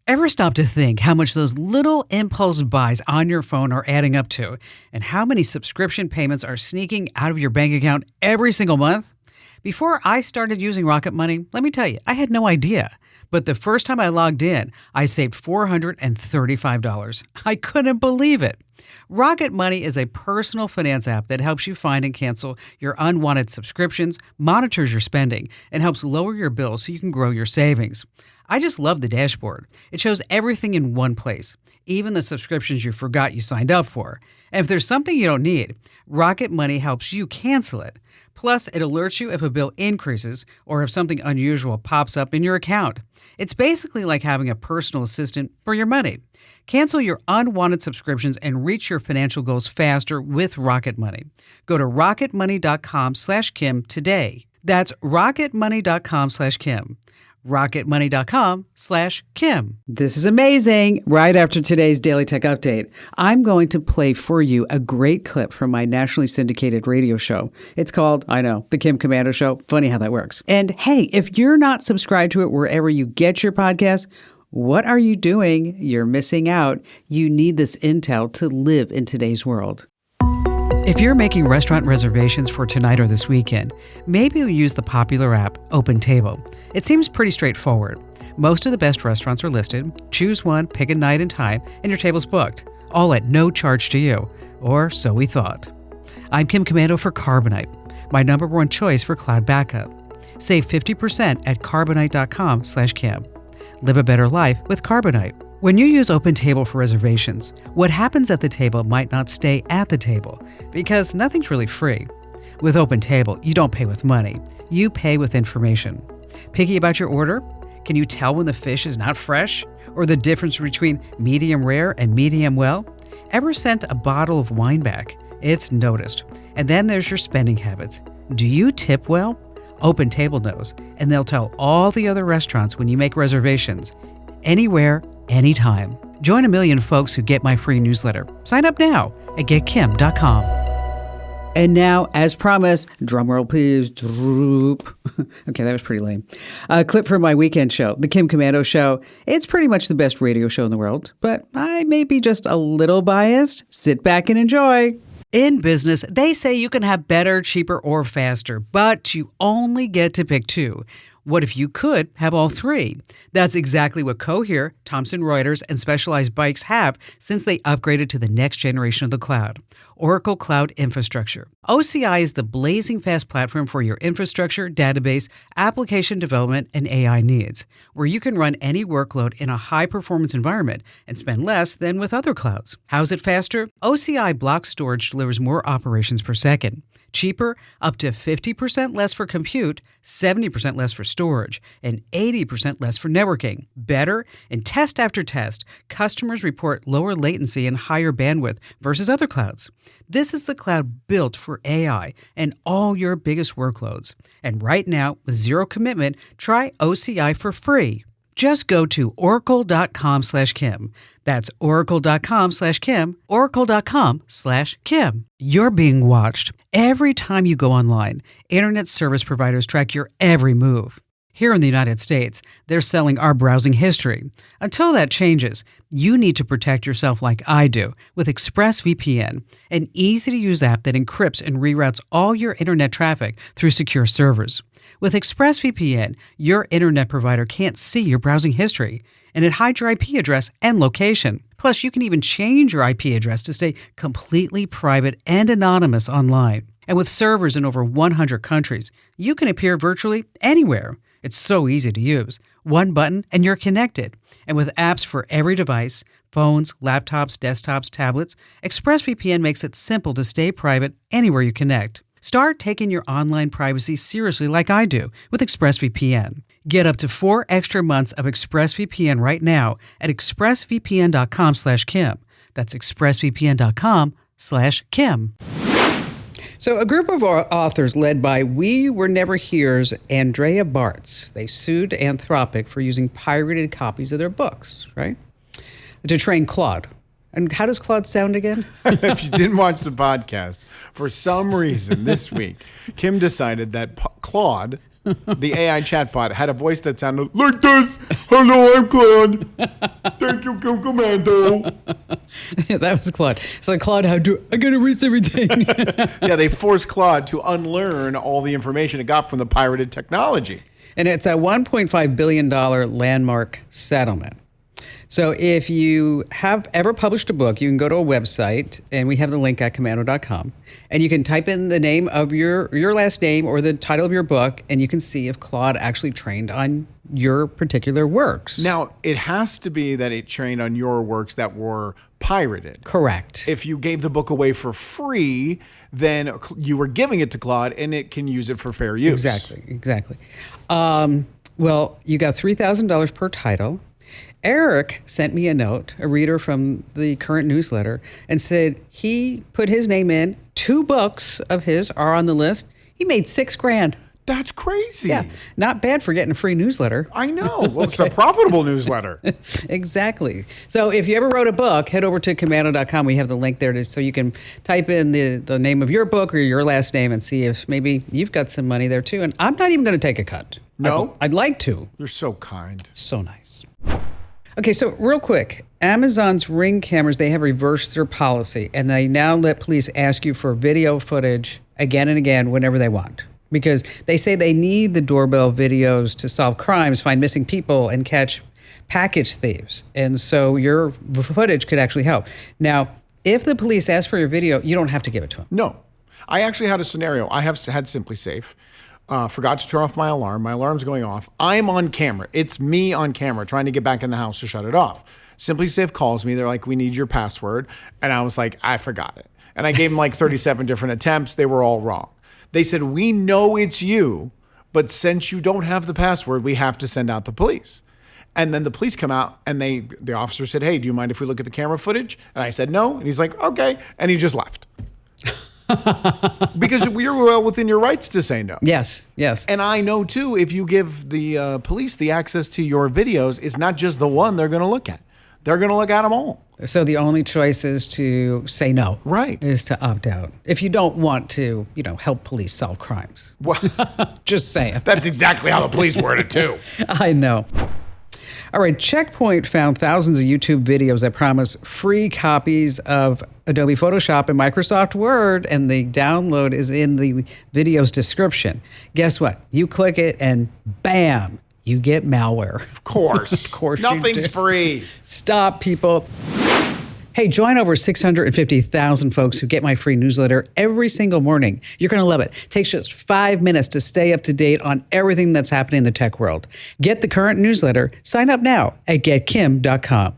Ever stop to think how much those little impulse buys on your phone are adding up to, and how many subscription payments are sneaking out of your bank account every single month? Before I started using Rocket Money, let me tell you, I had no idea. But the first time I logged in, I saved $435. I couldn't believe it. Rocket Money is a personal finance app that helps you find and cancel your unwanted subscriptions, monitors your spending, and helps lower your bills so you can grow your savings. I just love the dashboard. It shows everything in one place, even the subscriptions you forgot you signed up for. And if there's something you don't need, Rocket Money helps you cancel it. Plus, it alerts you if a bill increases or if something unusual pops up in your account. It's basically like having a personal assistant for your money. Cancel your unwanted subscriptions and reach your financial goals faster with Rocket Money. Go to rocketmoney.com/Kim today. That's rocketmoney.com/Kim. rocketmoney.com/Kim. This is amazing. Right after today's Daily Tech Update, I'm going to play for you a great clip from my nationally syndicated radio show. It's called, I know, The Kim Komando Show. Funny how that works. And hey, if you're not subscribed to it wherever you get your podcasts, what are you doing? You're missing out. You need this intel to live in today's world. If you're making restaurant reservations for tonight or this weekend, maybe you'll use the popular app OpenTable. It seems pretty straightforward. Most of the best restaurants are listed. Choose one, pick a night and time, and your table's booked, all at no charge to you, or so we thought. I'm Kim Komando for Carbonite, my number one choice for cloud backup. Save 50% at carbonite.com/Kim. Live a better life with Carbonite. When you use OpenTable for reservations, what happens at the table might not stay at the table because nothing's really free. With OpenTable, you don't pay with money. You pay with information. Picky about your order? Can you tell when the fish is not fresh? Or the difference between medium rare and medium well? Ever sent a bottle of wine back? It's noticed. And then there's your spending habits. Do you tip well? OpenTable knows, and they'll tell all the other restaurants when you make reservations. Anywhere, anytime. Join a million folks who get my free newsletter. Sign up now at getkim.com. And now, as promised, drumroll please, droop. Okay, that was pretty lame. A clip from my weekend show, The Kim Komando Show. It's pretty much the best radio show in the world, but I may be just a little biased. Sit back and enjoy. In business, they say you can have better, cheaper, or faster, but you only get to pick two. What if you could have all three? That's exactly what Cohere, Thomson Reuters, and Specialized Bikes have since they upgraded to the next generation of the cloud, Oracle Cloud Infrastructure. OCI is the blazing fast platform for your infrastructure, database, application development, and AI needs, where you can run any workload in a high-performance environment and spend less than with other clouds. How's it faster? OCI block storage delivers more operations per second. Cheaper, up to 50% less for compute, 70% less for storage, and 80% less for networking. Better, in test after test, customers report lower latency and higher bandwidth versus other clouds. This is the cloud built for AI and all your biggest workloads. And right now, with zero commitment, try OCI for free. Just go to oracle.com/Kim. That's oracle.com/Kim, oracle.com/Kim. You're being watched. Every time you go online, internet service providers track your every move. Here in the United States, they're selling our browsing history. Until that changes, you need to protect yourself like I do with ExpressVPN, an easy-to-use app that encrypts and reroutes all your internet traffic through secure servers. With ExpressVPN, your internet provider can't see your browsing history, and it hides your IP address and location. Plus, you can even change your IP address to stay completely private and anonymous online. And with servers in over 100 countries, you can appear virtually anywhere. It's so easy to use. One button and you're connected. And with apps for every device, phones, laptops, desktops, tablets, ExpressVPN makes it simple to stay private anywhere you connect. Start taking your online privacy seriously like I do with ExpressVPN. Get up to 4 extra months of ExpressVPN right now at expressvpn.com/Kim. That's expressvpn.com/Kim. So a group of authors led by We Were Never Here's Andrea Bartz, they sued Anthropic for using pirated copies of their books, right? To train Claude. And how does Claude sound again? If you didn't watch the podcast, for some reason this week, Kim decided that Claude The AI chatbot had a voice that sounded like this. Hello, I'm Claude. Thank you, Kim Commando. Yeah, that was Claude. So Claude had to, I got to erase everything. Yeah, they forced Claude to unlearn all the information it got from the pirated technology. And it's a $1.5 billion landmark settlement. So if you have ever published a book, you can go to a website, and we have the link at commando.com, and you can type in the name of your last name or the title of your book, and you can see if Claude actually trained on your particular works. Now, it has to be that it trained on your works that were pirated. Correct. If you gave the book away for free, then you were giving it to Claude, and it can use it for fair use. Exactly. Well, you got $3,000 per title. Eric sent me a note, a reader from the current newsletter, and said he put his name in. 2 books of his are on the list. He made $6,000. That's crazy. Yeah, not bad for getting a free newsletter. I know. Well, it's a profitable newsletter. Exactly. So if you ever wrote a book, head over to commando.com. We have the link there so you can type in the name of your book or your last name and see if maybe you've got some money there too. And I'm not even going to take a cut. No? I'd like to. You're so kind. So nice. Okay, so real quick, Amazon's Ring cameras, they have reversed their policy, and they now let police ask you for video footage again and again whenever they want. Because they say they need the doorbell videos to solve crimes, find missing people, and catch package thieves. And so your footage could actually help. Now, if the police ask for your video, you don't have to give it to them. No. I actually had a scenario. I have had Simply Safe. Forgot to turn off my alarm. My alarm's going off. I'm on camera. It's me on camera trying to get back in the house to shut it off. Simply Safe calls me. They're like, we need your password. And I was like, I forgot it. And I gave them like 37 different attempts. They were all wrong. They said, we know it's you, but since you don't have the password, we have to send out the police. And then the police come out and the officer said, hey, do you mind if we look at the camera footage? And I said, no. And he's like, okay. And he just left. Because you're well within your rights to say no. Yes. And I know, too, if you give the police the access to your videos, it's not just the one they're going to look at. They're going to look at them all. So the only choice is to say no. Right. Is to opt out. If you don't want to, help police solve crimes. Well, just saying. That's exactly how the police word it, too. I know. All right, Checkpoint found thousands of YouTube videos that promise free copies of Adobe Photoshop and Microsoft Word, and the download is in the video's description. Guess what? You click it, and bam, you get malware. Of course. Of course Nothing's free. Stop, people. Hey, join over 650,000 folks who get my free newsletter every single morning. You're going to love it. It takes just 5 minutes to stay up to date on everything that's happening in the tech world. Get the current newsletter. Sign up now at getkim.com.